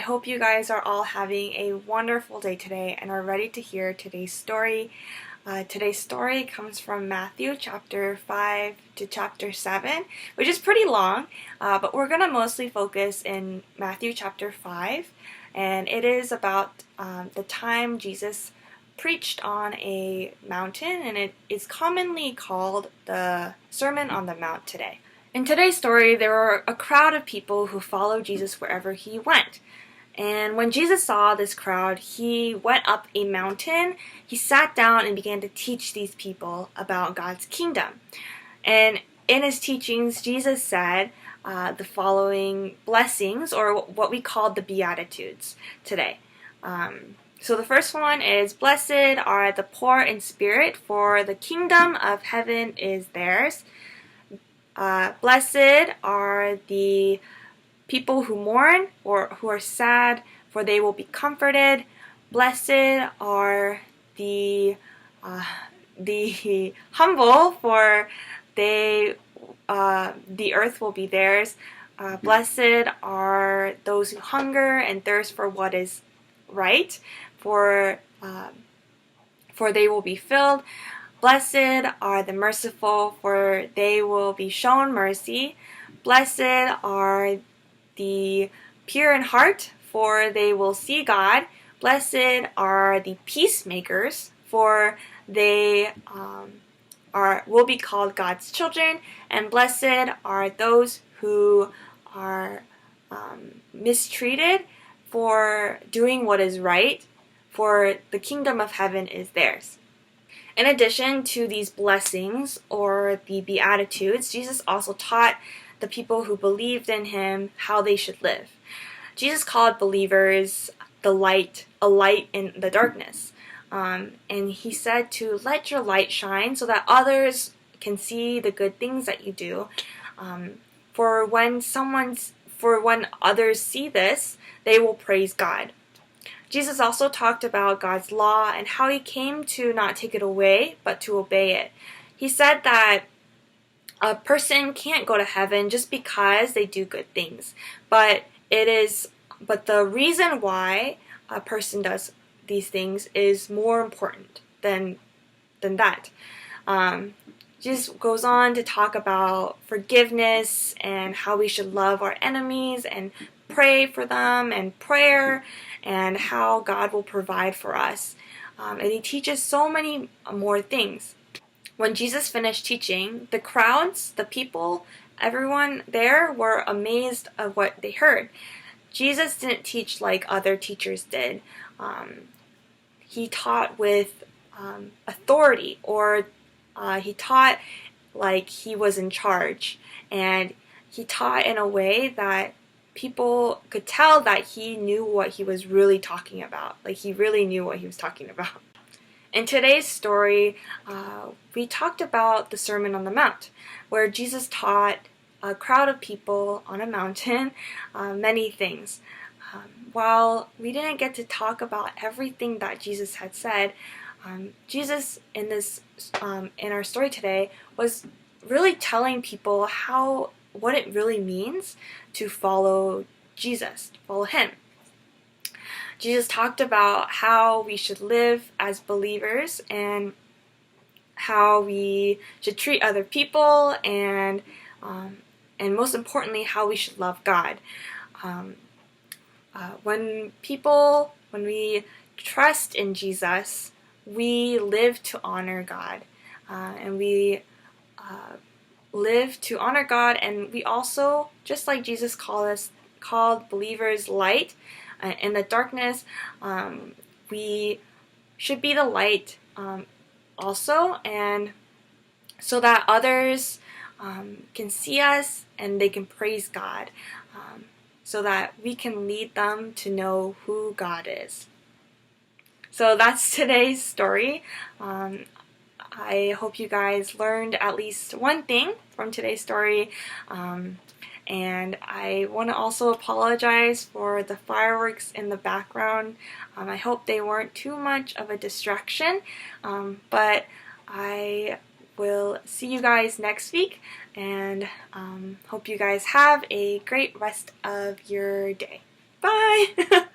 hope you guys are all having a wonderful day today and are ready to hear today's story. Today's story comes from Matthew chapter 5 to chapter 7, which is pretty long, but we're going to mostly focus in Matthew chapter 5, and it is about the time Jesus preached on a mountain, and it is commonly called the Sermon on the Mount today. In today's story, there were a crowd of people who followed Jesus wherever he went. And when Jesus saw this crowd, he went up a mountain, he sat down and began to teach these people about God's kingdom. And in his teachings, Jesus said the following blessings, or what we call the Beatitudes today. So the first one is, "Blessed are the poor in spirit, for the kingdom of heaven is theirs. Blessed are the people who mourn or who are sad, for they will be comforted. Blessed are the humble, for the earth will be theirs. Blessed are those who hunger and thirst for what is right, for they will be filled. Blessed are the merciful, for they will be shown mercy. Blessed are the pure in heart, for they will see God. Blessed are the peacemakers, for they will be called God's children. And blessed are those who are mistreated for doing what is right, for the kingdom of heaven is theirs." In addition to these blessings, or the Beatitudes, Jesus also taught the people who believed in him how they should live. Jesus called believers a light in the darkness. And he said to let your light shine so that others can see the good things that you do. For when others see this, they will praise God. Jesus also talked about God's law and how he came to not take it away, but to obey it. He said that a person can't go to heaven just because they do good things, but the reason why a person does these things is more important than that. Jesus goes on to talk about forgiveness and how we should love our enemies and pray for them, and prayer, and how God will provide for us. And he teaches so many more things. When Jesus finished teaching, the crowds, the people, everyone there were amazed at what they heard. Jesus didn't teach like other teachers did. He taught with authority, or he taught like he was in charge. And he taught in a way that people could tell that he knew what he was really talking about. Like he really knew what he was talking about. In today's story, we talked about the Sermon on the Mount, where Jesus taught a crowd of people on a mountain many things. While we didn't get to talk about everything that Jesus had said, Jesus in our story today was really telling people what it really means to follow Jesus, to follow him. Jesus talked about how we should live as believers and how we should treat other people, and most importantly, how we should love God. When we trust in Jesus, we live to honor God, and we live to honor God, and we also, just like Jesus called believers light in the darkness, we should be the light also, and so that others can see us and they can praise God, so that we can lead them to know who God is. So that's today's story. I hope you guys learned at least one thing from today's story. And I want to also apologize for the fireworks in the background. I hope they weren't too much of a distraction, but I will see you guys next week, and hope you guys have a great rest of your day. Bye.